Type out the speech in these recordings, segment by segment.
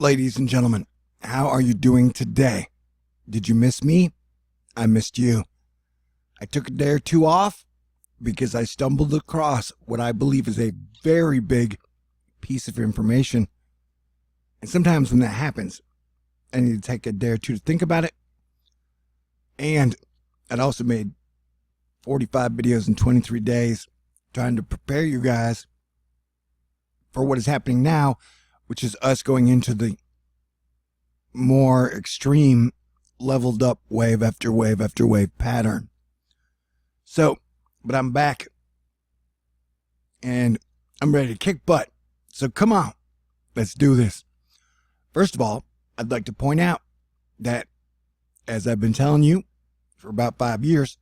Ladies and gentlemen, how are you doing today? Did you miss me? I missed you. I took a day or two off because I stumbled across what I believe is a very big piece of information. And sometimes when that happens, I need to take a day or two to think about it. And I'd also made 45 videos in 23 days trying to prepare you guys for what is happening now, which is us going into the more extreme leveled up wave after wave after wave pattern. So, but I'm back and I'm ready to kick butt. So come on, let's do this. First of all, I'd like to point out that, as I've been telling you for about 5 years,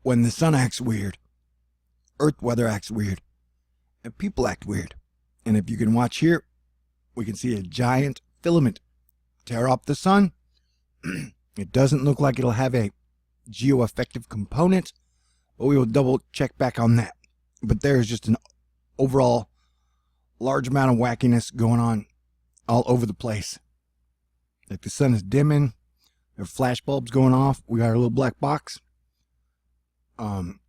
when the sun acts weird, earth weather acts weird, and people act weird. And if you can watch here, we can see a giant filament tear off the sun. It doesn't look like it'll have a geoaffective component, but we will double check back on that. But there's just an overall large amount of wackiness going on all over the place. Like the sun is dimming, there are flash bulbs going off. We got our little black box, an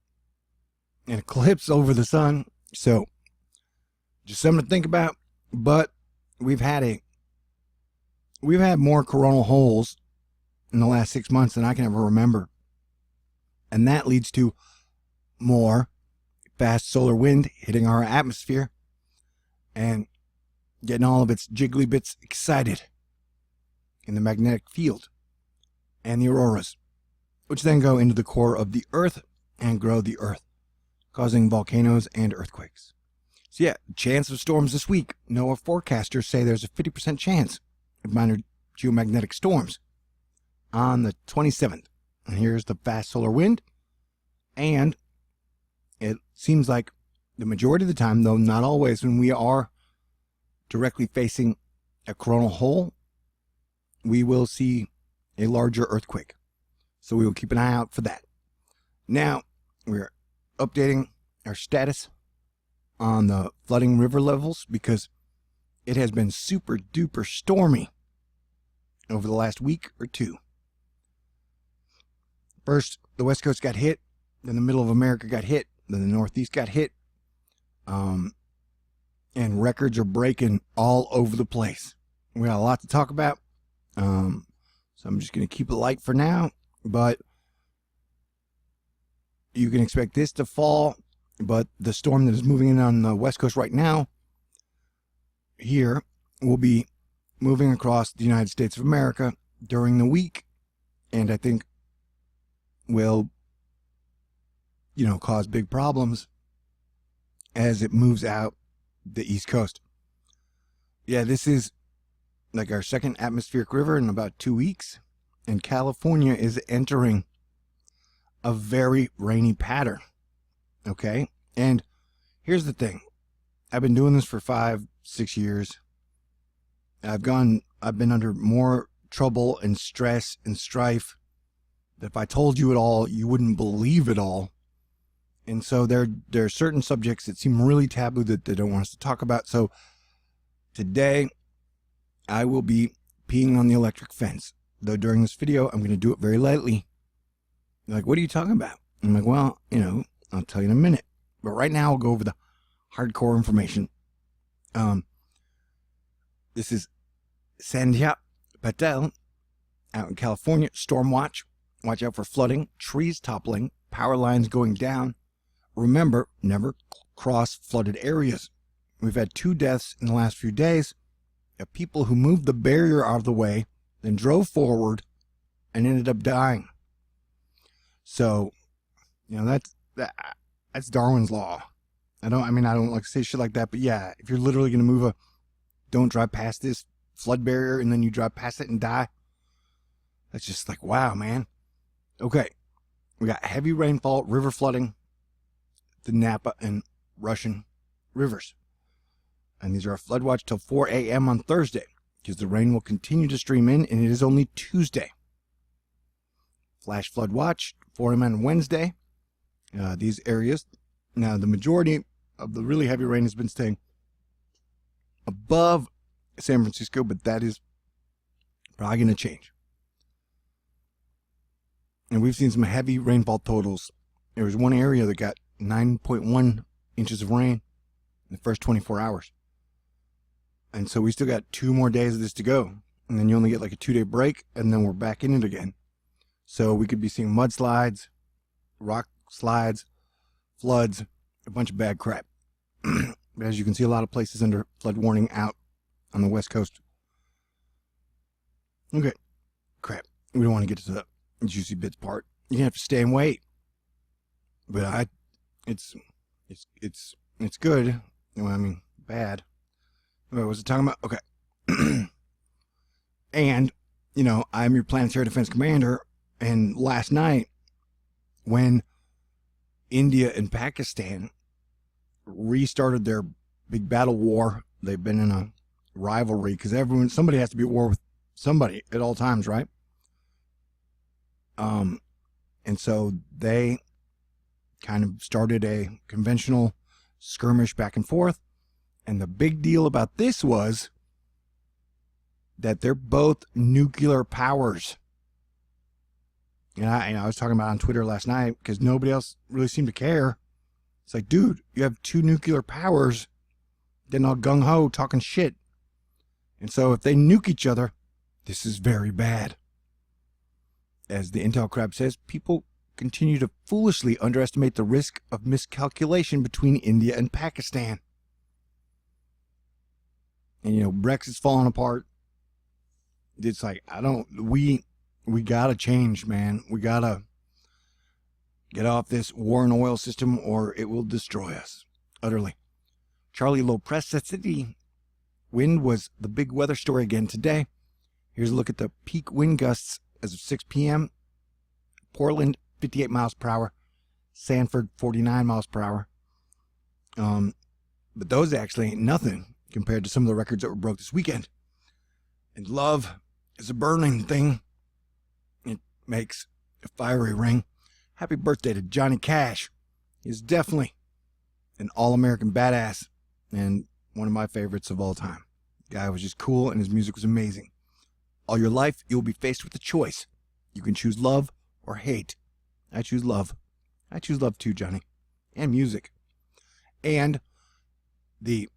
eclipse over the sun. So just something to think about. But we've had more coronal holes in the last 6 months than I can ever remember. And that leads to more fast solar wind hitting our atmosphere and getting all of its jiggly bits excited in the magnetic field and the auroras, which then go into the core of the earth and grow the earth, causing volcanoes and earthquakes. So yeah, chance of storms this week. NOAA forecasters say there's a 50% chance of minor geomagnetic storms on the 27th. And here's the fast solar wind. And it seems like the majority of the time, though not always, when we are directly facing a coronal hole, we will see a larger earthquake. So we will keep an eye out for that. Now, we're updating our status on the flooding river levels because it has been super duper stormy over the last week or two. First, the West Coast got hit, then the middle of America got hit, then the Northeast got hit, and records are breaking all over the place. We got a lot to talk about, so I'm just going to keep it light for now, but you can expect this to fall. But the storm that is moving in on the West Coast right now here will be moving across the United States of America during the week, and I think will, cause big problems as it moves out the East Coast. Yeah, this is like our second atmospheric river in about 2 weeks, and California is entering a very rainy pattern. Okay, and here's the thing. I've been doing this for 5-6 years. I've been under more trouble and stress and strife that if I told you it all, you wouldn't believe it all. And so there are certain subjects that seem really taboo that they don't want us to talk about. So today I will be peeing on the electric fence. Though during this video, I'm going to do it very lightly. You're like, what are you talking about? I'm like, well, I'll tell you in a minute. But right now, I'll go over the hardcore information. This is Sandhya Patel out in California. Storm watch. Watch out for flooding, trees toppling, power lines going down. Remember, never cross flooded areas. We've had 2 deaths in the last few days of people who moved the barrier out of the way, then drove forward and ended up dying. So, that's Darwin's law. I don't like to say shit like that, but yeah, if you're literally going to don't drive past this flood barrier and then you drive past it and die, that's just like, wow, man. Okay, we got heavy rainfall, river flooding, the Napa and Russian rivers. And these are a flood watch till 4 a.m. on Thursday because the rain will continue to stream in, and it is only Tuesday. Flash flood watch, 4 a.m. on Wednesday. These areas. Now, the majority of the really heavy rain has been staying above San Francisco, but that is probably going to change. And we've seen some heavy rainfall totals. There was one area that got 9.1 inches of rain in the first 24 hours. And so we still got 2 more days of this to go. And then you only get like a 2-day break, and then we're back in it again. So we could be seeing mudslides, rock slides, floods, a bunch of bad crap. But as you can see, a lot of places under flood warning out on the West Coast. Okay, crap. We don't want to get to the juicy bits part. You're gonna have to stay and wait. But it's good. Well, I mean, bad. What was it talking about? Okay. And, you know, I'm your planetary defense commander. And last night, when India and Pakistan restarted their big battle war, they've been in a rivalry because somebody has to be at war with somebody at all times, right? And so they kind of started a conventional skirmish back and forth. And the big deal about this was that they're both nuclear powers. And I was talking about it on Twitter last night because nobody else really seemed to care. It's like, dude, you have 2 nuclear powers, getting all gung-ho, talking shit. And so if they nuke each other, this is very bad. As the Intel crab says, people continue to foolishly underestimate the risk of miscalculation between India and Pakistan. And, you know, Brexit's falling apart. It's like, we gotta change, man. We gotta get off this war and oil system or it will destroy us utterly. Charlie Low Press City. Wind was the big weather story again today. Here's a look at the peak wind gusts as of 6 p.m. Portland, 58 miles per hour. Sanford, 49 miles per hour. But those actually ain't nothing compared to some of the records that were broke this weekend. And love is a burning thing. It makes a fiery ring. Happy birthday to Johnny Cash. He's definitely an all-American badass and one of my favorites of all time. The guy was just cool and his music was amazing. All your life, you'll be faced with a choice. You can choose love or hate. I choose love. I choose love too, Johnny. And music. And the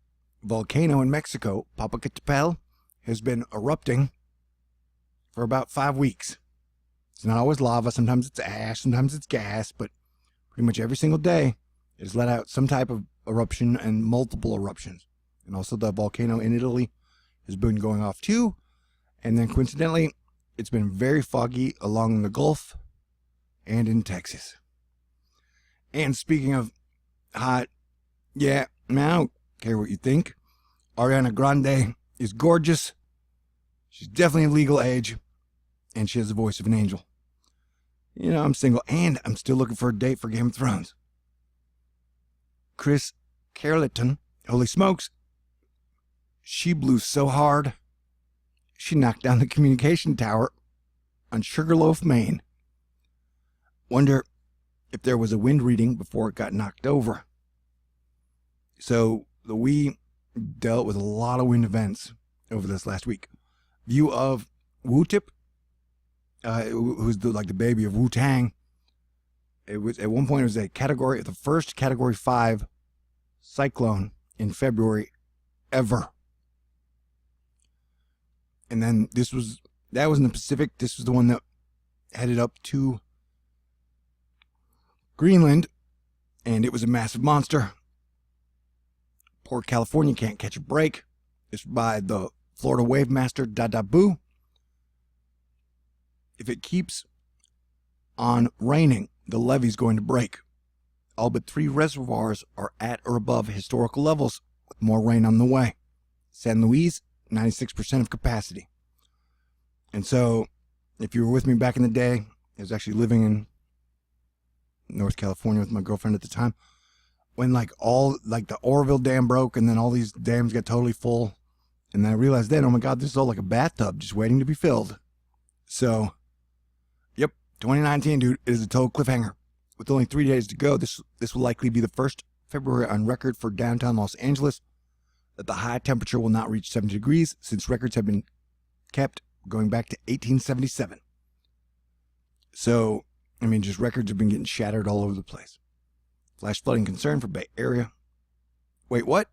volcano in Mexico, Popocatépetl, has been erupting for about 5 weeks. It's not always lava. Sometimes it's ash. Sometimes it's gas. But pretty much every single day, it has let out some type of eruption and multiple eruptions. And also the volcano in Italy has been going off too. And then coincidentally, it's been very foggy along the Gulf and in Texas. And speaking of hot, yeah, I don't care what you think. Ariana Grande is gorgeous. She's definitely of legal age. And she has the voice of an angel. You know, I'm single and I'm still looking for a date for Game of Thrones. Chris Carleton, holy smokes, she blew so hard, she knocked down the communication tower on Sugarloaf, Maine. Wonder if there was a wind reading before it got knocked over. So we dealt with a lot of wind events over this last week. View of Wu-Tip, who's the baby of Wu-Tang. It was at one point it was the first Category 5 cyclone in February ever. And then that was in the Pacific. This was the one that headed up to Greenland, and it was a massive monster. Port California can't catch a break. It's by the Florida Wave Master Dada Boo. If it keeps on raining, the levee's going to break. All but 3 reservoirs are at or above historical levels, with more rain on the way. San Luis, 96% of capacity. And so, if you were with me back in the day, I was actually living in North California with my girlfriend at the time, when the Oroville Dam broke and then all these dams got totally full. And then I realized then, oh my God, this is all like a bathtub just waiting to be filled. So, yep, 2019, dude, is a total cliffhanger. With only 3 days to go, this will likely be the first February on record for downtown Los Angeles. that the high temperature will not reach 70 degrees since records have been kept going back to 1877. So, I mean, just records have been getting shattered all over the place. Flash flooding concern for Bay Area. Wait, what?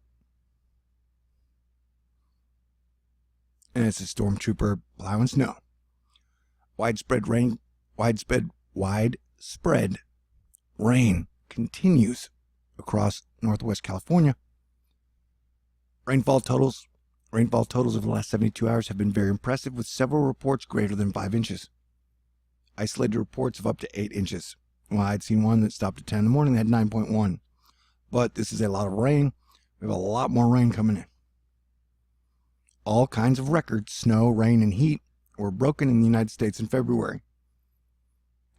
And it's a stormtrooper plowing snow. Widespread rain continues across Northwest California. Rainfall totals over the last 72 hours have been very impressive, with several reports greater than 5 inches. Isolated reports of up to 8 inches. Well, I'd seen one that stopped at 10 in the morning that had 9.1. But this is a lot of rain. We have a lot more rain coming in. All kinds of records, snow, rain, and heat, were broken in the United States in February.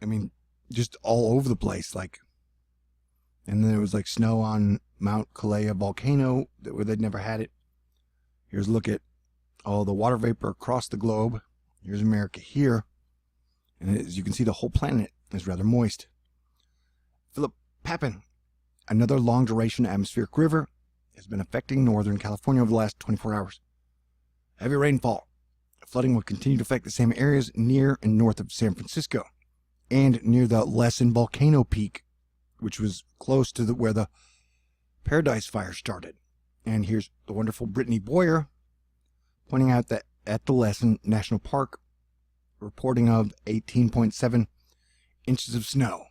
I mean, just all over the place. And then there was snow on Mount Calaya volcano where they'd never had it. Here's a look at all the water vapor across the globe. Here's America here. And as you can see, the whole planet is rather moist. Philip Papin, another long-duration atmospheric river, has been affecting northern California over the last 24 hours. Heavy rainfall. Flooding will continue to affect the same areas near and north of San Francisco and near the Lesson volcano peak, which was close to where the Paradise Fire started. And here's the wonderful Brittany Boyer pointing out that at the Lesson National Park, reporting of 18.7 inches of snow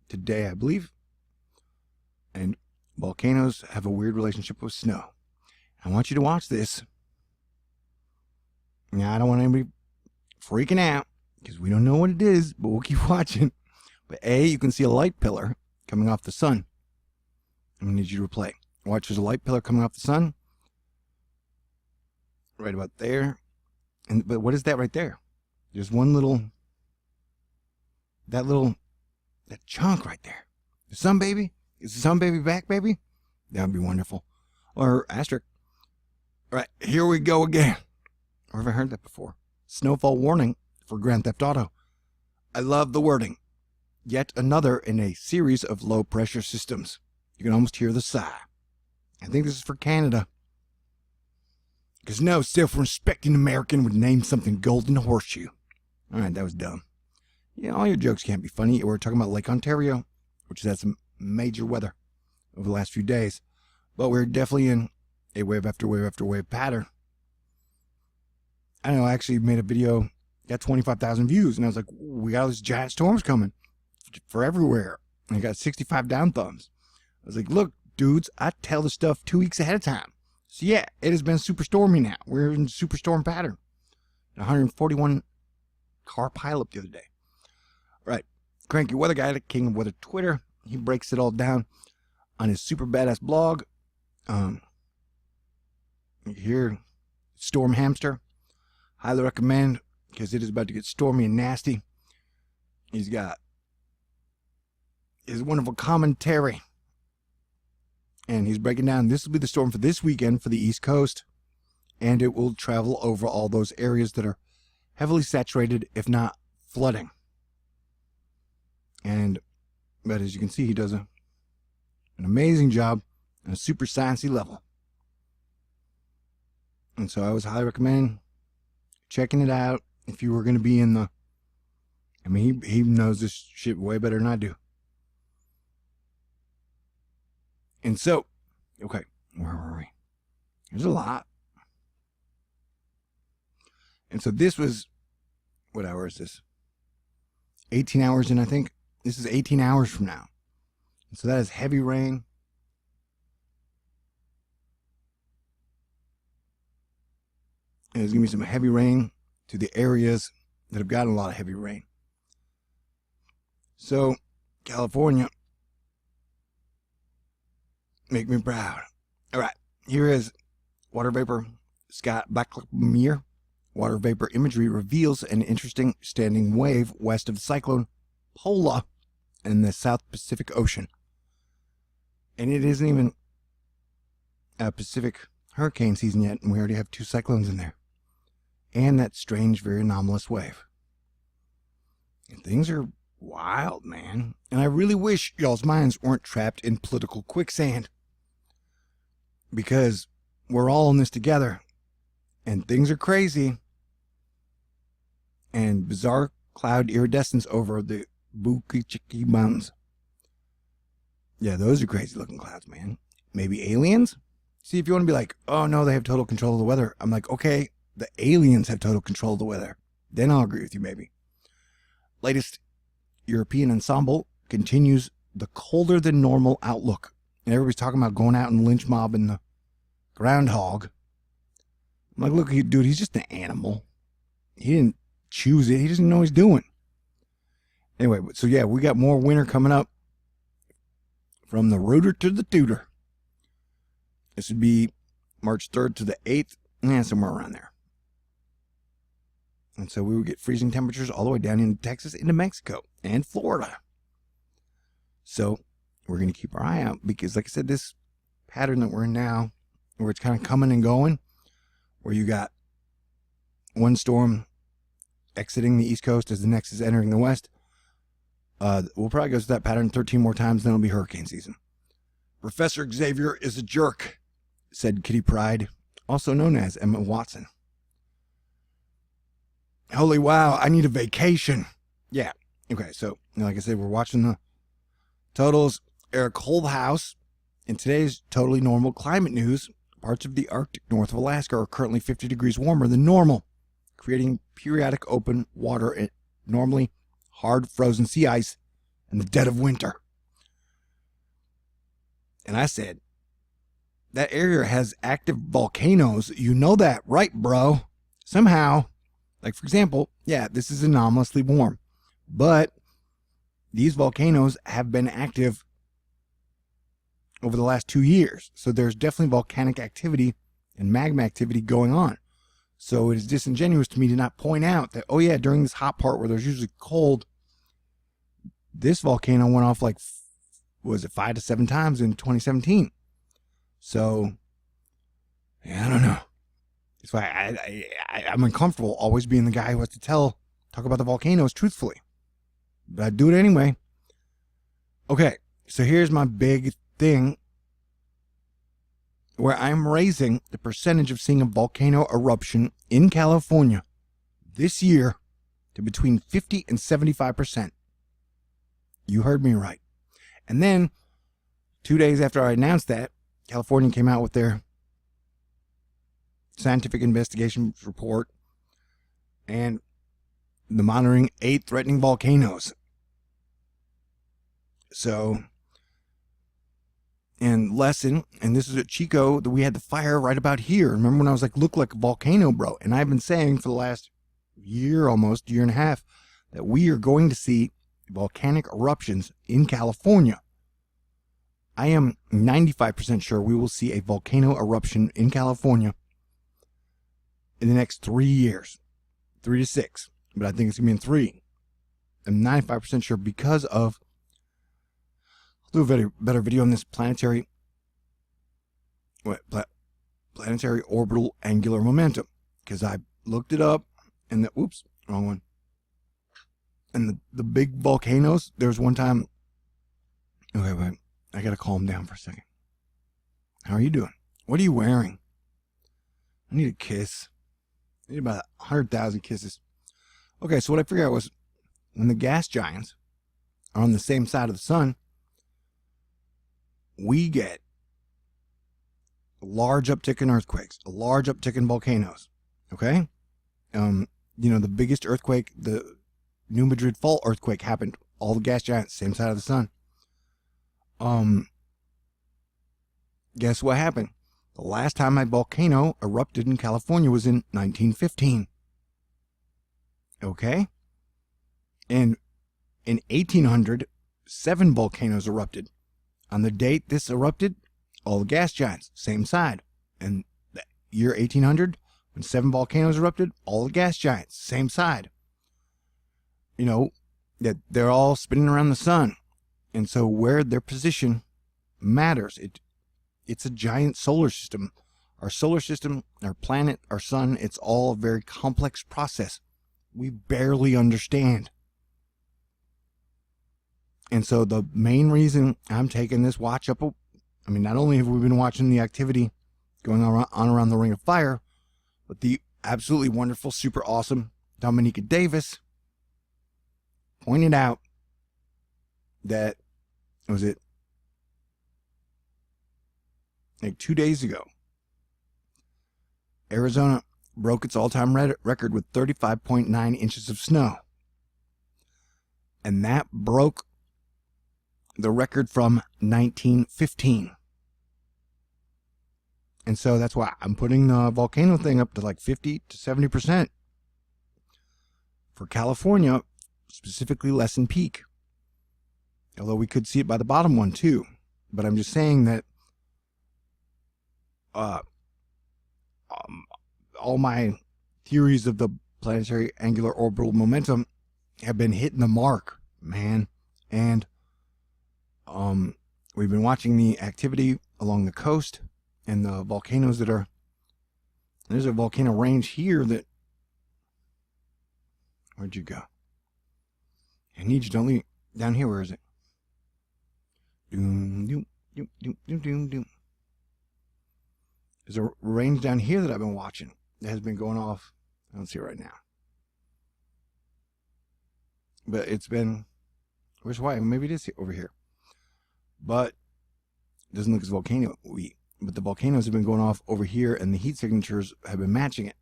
today, I believe. And volcanoes have a weird relationship with snow. I want you to watch this. Now, I don't want anybody freaking out because we don't know what it is, but we'll keep watching. But you can see a light pillar coming off the sun. I'm going to need you to replay. Watch, there's a light pillar coming off the sun. Right about there. But what is that right there? There's one that chunk right there. The sun baby? Is the sun baby back, baby? That would be wonderful. Or asterisk. All right, here we go again. Or have I heard that before? Snowfall warning for Grand Theft Auto. I love the wording. Yet another in a series of low-pressure systems. You can almost hear the sigh. I think this is for Canada. Because no self-respecting American would name something Golden Horseshoe. All right, that was dumb. Yeah, all your jokes can't be funny. We're talking about Lake Ontario, which has had some major weather over the last few days. But we're definitely in a wave after wave after wave pattern. I know, I actually made a video, got 25,000 views, and I was like, we got all these giant storms coming for everywhere. And I got 65 down thumbs. I was like, look, dudes, I tell the stuff 2 weeks ahead of time. So yeah, it has been super stormy now. We're in super storm pattern. 141 car pileup the other day. All right, Cranky Weather Guy, the king of weather Twitter. He breaks it all down on his super badass blog. Here, Storm Hamster. Highly recommend, because it is about to get stormy and nasty. He's got his wonderful commentary. And he's breaking down, this will be the storm for this weekend for the East Coast. And it will travel over all those areas that are heavily saturated, if not flooding. But as you can see, he does an amazing job on a super sciencey level. And so I would highly recommend checking it out if you were going to be in the... I mean, he knows this shit way better than I do. And so, okay, where were we? There's a lot. And so this was, what hour is this? 18 hours in, I think. This is 18 hours from now. And so that is heavy rain. And there's going to be some heavy rain to the areas that have gotten a lot of heavy rain. So, California, make me proud. All right, here is water vapor, sky backcloud. Water vapor imagery reveals an interesting standing wave west of the cyclone Pola in the South Pacific Ocean. And it isn't even Pacific hurricane season yet, and we already have 2 cyclones in there. And that strange, very anomalous wave. And things are wild, man. And I really wish y'all's minds weren't trapped in political quicksand. Because we're all in this together, and things are crazy. And bizarre cloud iridescence over the Bukichiki Mountains. Yeah, those are crazy looking clouds, man. Maybe aliens? See, if you want to be like, oh no, they have total control of the weather, I'm like, okay, the aliens have total control of the weather. Then I'll agree with you, maybe. Latest European ensemble continues the colder than normal outlook. And everybody's talking about going out and lynch mobbing the groundhog. I'm like, look, dude, he's just an animal. He didn't choose it. He doesn't know what he's doing. Anyway, so yeah, we got more winter coming up. From the rooter to the tutor. This would be March 3rd to the 8th. Somewhere around there. And so we would get freezing temperatures all the way down into Texas, into Mexico, and Florida. So we're going to keep our eye out because, like I said, this pattern that we're in now, where it's kind of coming and going, where you got one storm exiting the East Coast as the next is entering the West, we'll probably go through that pattern 13 more times, then it'll be hurricane season. Professor Xavier is a jerk, said Kitty Pryde, also known as Emma Watson. Holy wow, I need a vacation. Yeah, okay, so like I said, we're watching the totals. Eric Holthouse. In today's totally normal climate news, parts of the Arctic north of Alaska are currently 50 degrees warmer than normal, creating periodic open water and normally hard frozen sea ice in the dead of winter. And I said, that area has active volcanoes. You know that, right, bro? Somehow, like for example, yeah, this is anomalously warm, but these volcanoes have been active over the last 2 years. So there's definitely volcanic activity and magma activity going on. So it is disingenuous to me to not point out that, oh yeah, during this hot part where there's usually cold, this volcano went off like, was it 5 to 7 times in 2017? So, yeah, I don't know. That's why I'm uncomfortable always being the guy who has to talk about the volcanoes truthfully. But I do it anyway. Okay, so here's my big thing where I'm raising the percentage of seeing a volcano eruption in California this year to between 50 and 75%. You heard me right. And then 2 days after I announced that, California came out with their scientific investigation report and the monitoring 8 threatening volcanoes. So, and lesson, and this is at Chico, that we had the fire right about here. Remember when I was like, look like a volcano, bro? And I've been saying for the last year, almost year and a half, that we are going to see volcanic eruptions in California. I am 95% sure we will see a volcano eruption in California in the next 3 years. 3 to 6. But I think it's going to be in 3. I'm 95% sure because of, I'll do a better video on this planetary orbital angular momentum. Because I looked it up and whoops, wrong one. And the big volcanoes, there was one time, okay, wait, I got to calm down for a second. How are you doing? What are you wearing? I need a kiss. I need about 100,000 kisses. Okay, so what I figured out was when the gas giants are on the same side of the sun, we get a large uptick in earthquakes, a large uptick in volcanoes. Okay? The biggest earthquake, the New Madrid Fault earthquake happened. All the gas giants, same side of the sun. Guess what happened? The last time a volcano erupted in California was in 1915. Okay? And in 1800, 7 volcanoes erupted. On the date this erupted, all the gas giants, same side. And the year 1800, when 7 volcanoes erupted, all the gas giants, same side. That they're all spinning around the sun. And so where their position matters. It's a giant solar system. Our solar system, our planet, our sun, it's all a very complex process. We barely understand. And so the main reason I'm taking this watch up, not only have we been watching the activity going on around the Ring of Fire with the absolutely wonderful, super awesome Dominica Davis pointed out that, was it like 2 days ago, Arizona broke its all-time record with 35.9 inches of snow. And that broke the record from 1915. And so that's why I'm putting the volcano thing up to like 50 to 70%. For California, specifically less than peak. Although we could see it by the bottom one too. But I'm just saying that all my theories of the planetary angular orbital momentum have been hitting the mark, man. And we've been watching the activity along the coast and the volcanoes that are, there's a volcano range here that, where'd you go? I need you, don't leave, down here, where is it? Doom, doom, doom, doom, doom, doom, doom. There's a range down here that I've been watching that has been going off. I don't see it right now. But it's been, where's why? Maybe it is over here. But it doesn't look as volcano-y. But the volcanoes have been going off over here, and the heat signatures have been matching it.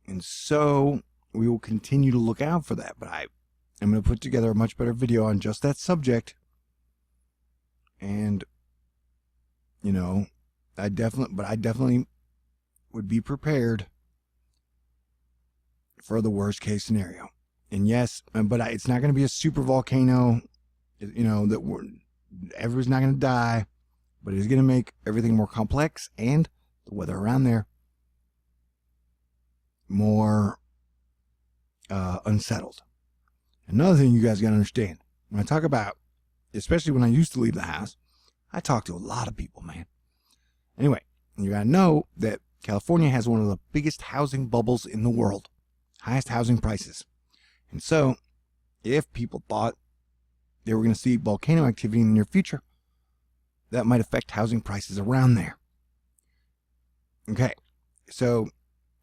And so we will continue to look out for that. But I'm going to put together a much better video on just that subject. And, you know, I definitely would be prepared for the worst case scenario. And yes, but it's not going to be a super volcano, you know, that everyone's not going to die, but it's going to make everything more complex and the weather around there more unsettled. Another thing you guys got to understand, when I talk about, especially when I used to leave the house, I talk to a lot of people, man. Anyway, you got to know that California has one of the biggest housing bubbles in the world, highest housing prices. And so, if people thought they were going to see volcano activity in the near future, that might affect housing prices around there. Okay, so,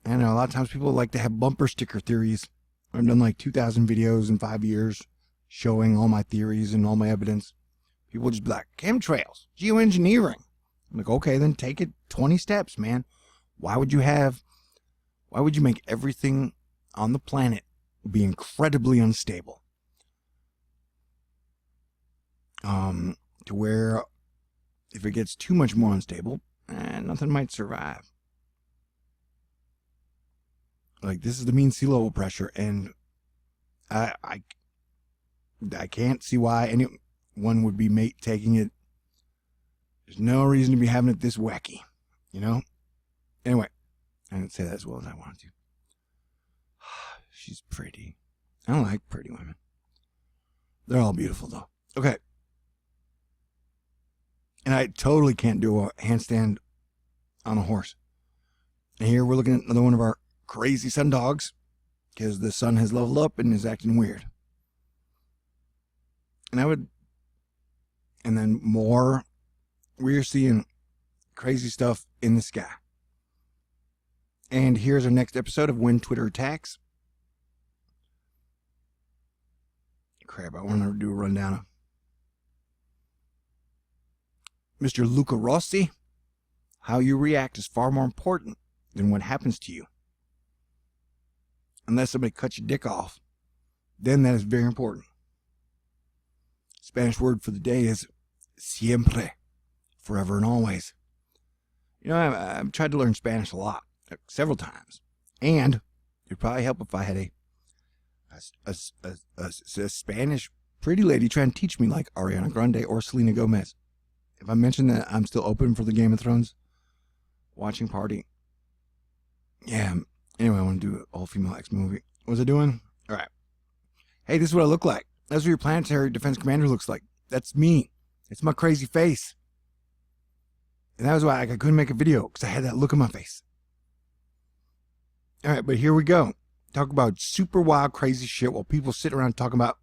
I know a lot of times people like to have bumper sticker theories. I've done like 2,000 videos in 5 years showing all my theories and all my evidence. People just be like, chemtrails, geoengineering. I'm like, okay, then take it 20 steps, man. Why would you make everything on the planet be incredibly unstable? To where if it gets too much more unstable, nothing might survive. Like, this is the mean sea level pressure, and I can't see why anyone would be taking it. There's no reason to be having it this wacky, you know? Anyway, I didn't say that as well as I wanted to. She's pretty. I don't like pretty women. They're all beautiful, though. Okay. And I totally can't do a handstand on a horse. And here we're looking at another one of our crazy sun dogs, because the sun has leveled up and is acting weird. And then more, we're seeing crazy stuff in the sky. And here's our next episode of When Twitter Attacks. Crap, I want to do a rundown of Mr. Luca Rossi. How you react is far more important than what happens to you. Unless somebody cuts your dick off, then that is very important. Spanish word for the day is siempre, forever and always. You know, I've tried to learn Spanish a lot, several times, and it'd probably help if I had a Spanish pretty lady trying to teach me, like Ariana Grande or Selena Gomez. If I mention that I'm still open for the Game of Thrones watching party, yeah. Anyway, I want to do an all-female X movie. What was I doing? All right. Hey, this is what I look like. That's what your planetary defense commander looks like. That's me. It's my crazy face. And that was why I couldn't make a video, because I had that look on my face. All right, but here we go. Talk about super wild, crazy shit while people sit around talking about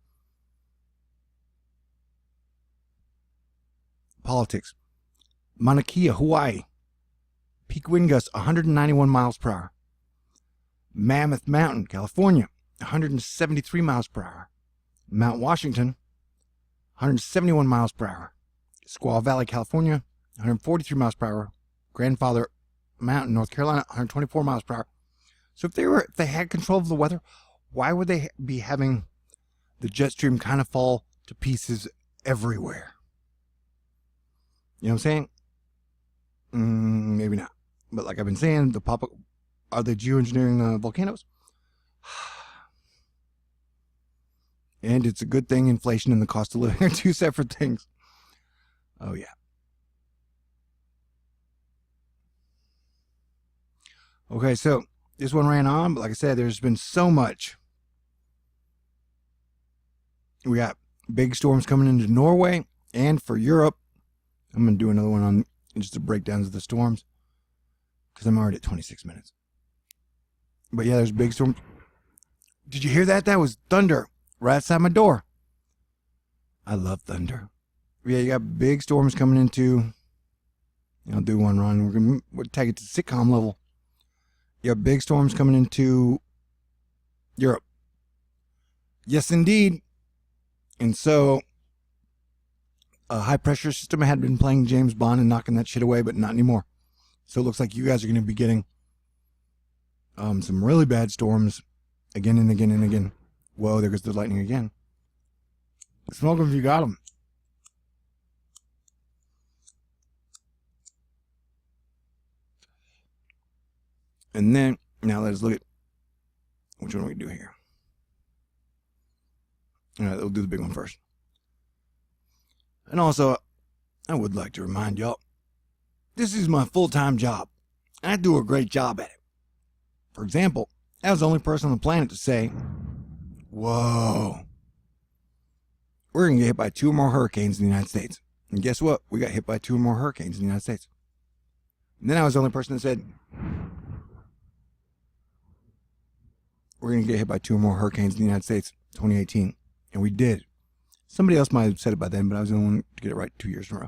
politics. Mauna Kea, Hawaii. Peak wind gusts 191 miles per hour. Mammoth Mountain, California, 173 miles per hour. Mount Washington, 171 miles per hour. Squaw Valley, California, 143 miles per hour. Grandfather Mountain, North Carolina, 124 miles per hour. So if they had control of the weather, why would they be having the jet stream kind of fall to pieces everywhere? You know what I'm saying? Maybe not. But like I've been saying, are they geoengineering volcanoes? And it's a good thing inflation and the cost of living are two separate things. Oh, yeah. Okay, so this one ran on, but like I said, there's been so much. We got big storms coming into Norway and for Europe. I'm going to do another one on just the breakdowns of the storms because I'm already at 26 minutes. But yeah, there's big storms. Did you hear that? That was thunder right outside my door. I love thunder. Yeah, you got big storms coming into. I'll do one run. We'll take it to sitcom level. You have big storms coming into Europe. Yes, indeed. And so, a high pressure system had been playing James Bond and knocking that shit away, but not anymore. So it looks like you guys are going to be getting some really bad storms again and again and again. Whoa, there goes the lightning again. Smoke them if you got them. And then, now let's look at which one we do here. All right, we'll do the big one first. And also, I would like to remind y'all, this is my full-time job, and I do a great job at it. For example, I was the only person on the planet to say, whoa, we're going to get hit by 2 or more hurricanes in the United States. And guess what? We got hit by 2 or more hurricanes in the United States. And then I was the only person that said, we're going to get hit by 2 or more hurricanes in the United States 2018. And we did. Somebody else might have said it by then, but I was the only one to get it right 2 years in a row.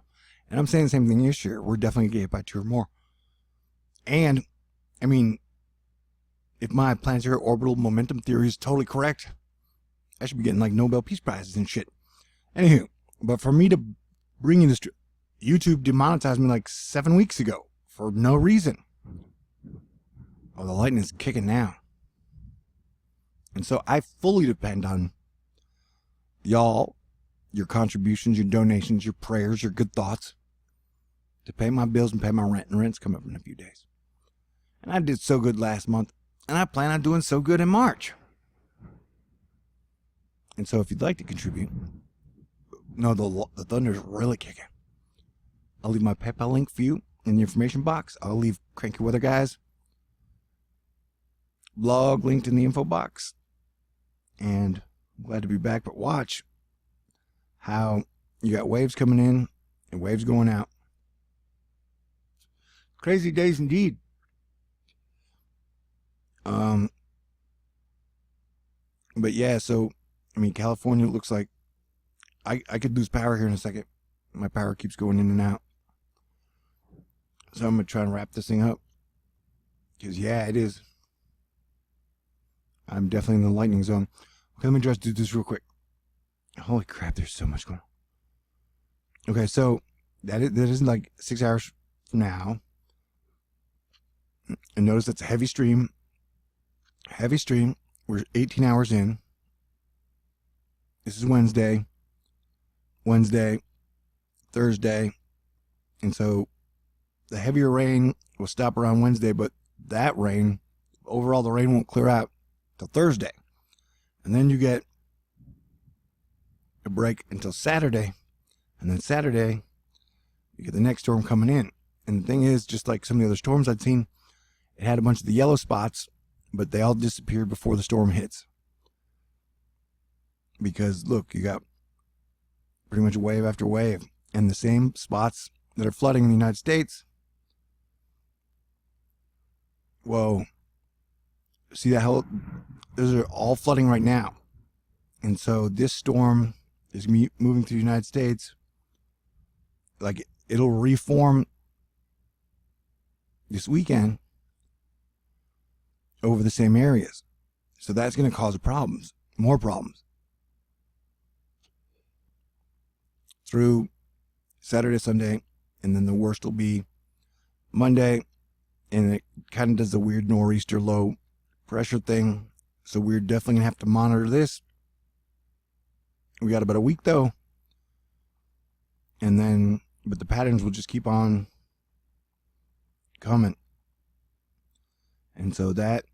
And I'm saying the same thing this year. We're definitely going to get hit by 2 or more. And, I mean, if my planetary orbital momentum theory is totally correct, I should be getting like Nobel Peace Prizes and shit. Anywho, but for me to bring you this, YouTube demonetized me like 7 weeks ago for no reason. Oh, the lightning is kicking now. And so I fully depend on y'all, your contributions, your donations, your prayers, your good thoughts to pay my bills and pay my rent. And rent's coming up in a few days. And I did so good last month. And I plan on doing so good in March. And so if you'd like to contribute, no, the thunder's really kicking. I'll leave my PayPal link for you in the information box. I'll leave Cranky Weather Guys blog linked in the info box. And I'm glad to be back, but watch how you got waves coming in and waves going out. Crazy days indeed. But yeah, so I mean, California looks like I could lose power here in a second. My power keeps going in and out. So I'm gonna try and wrap this thing up. Because yeah, it is. I'm definitely in the lightning zone. Okay, let me just do this real quick. Holy crap, there's so much going on. Okay, so that is like 6 hours from now. And notice that's a heavy stream. Heavy stream. We're 18 hours in. This is Wednesday, Thursday. And so the heavier rain will stop around Wednesday, but that rain, overall the rain won't clear out till Thursday. And then you get a break until Saturday. And then Saturday, you get the next storm coming in. And the thing is, just like some of the other storms I'd seen, it had a bunch of the yellow spots, but they all disappeared before the storm hits. Because, look, you got pretty much wave after wave. And the same spots that are flooding in the United States. Whoa. See that whole... Those are all flooding right now. And so this storm is moving through the United States. Like, it'll reform this weekend over the same areas. So that's going to cause problems, more problems. Through Saturday, Sunday, and then the worst will be Monday, and it kind of does the weird nor'easter low pressure thing. So we're definitely going to have to monitor this. We got about a week though. And then, but the patterns will just keep on coming. And so that,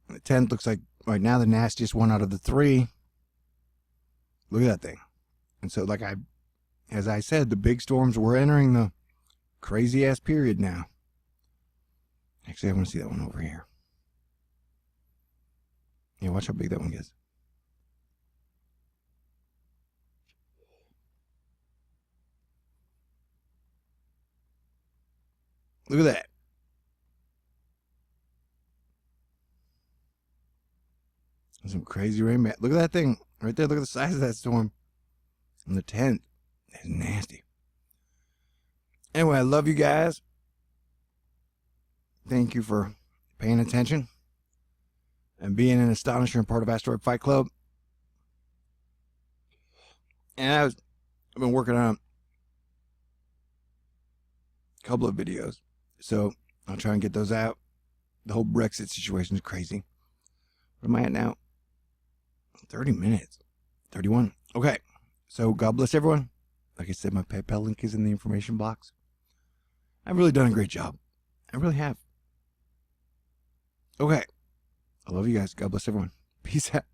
the 10th looks like right now the nastiest one out of the 3. Look at that thing. And so as I said, the big storms, we're entering the crazy ass period now. Actually, I want to see that one over here. Yeah, watch how big that one gets. Look at that. Some crazy rain. Look at that thing right there. Look at the size of that storm. And the 10th. That's nasty. Anyway, I love you guys. Thank you for paying attention and being an astonishing part of Asteroid Fight Club. And I've been working on a couple of videos, so I'll try and get those out. The whole Brexit situation is crazy. What am I at now? 30 minutes. 31. Okay. So God bless everyone. Like I said, my PayPal link is in the information box. I've really done a great job. I really have. Okay. I love you guys. God bless everyone. Peace out.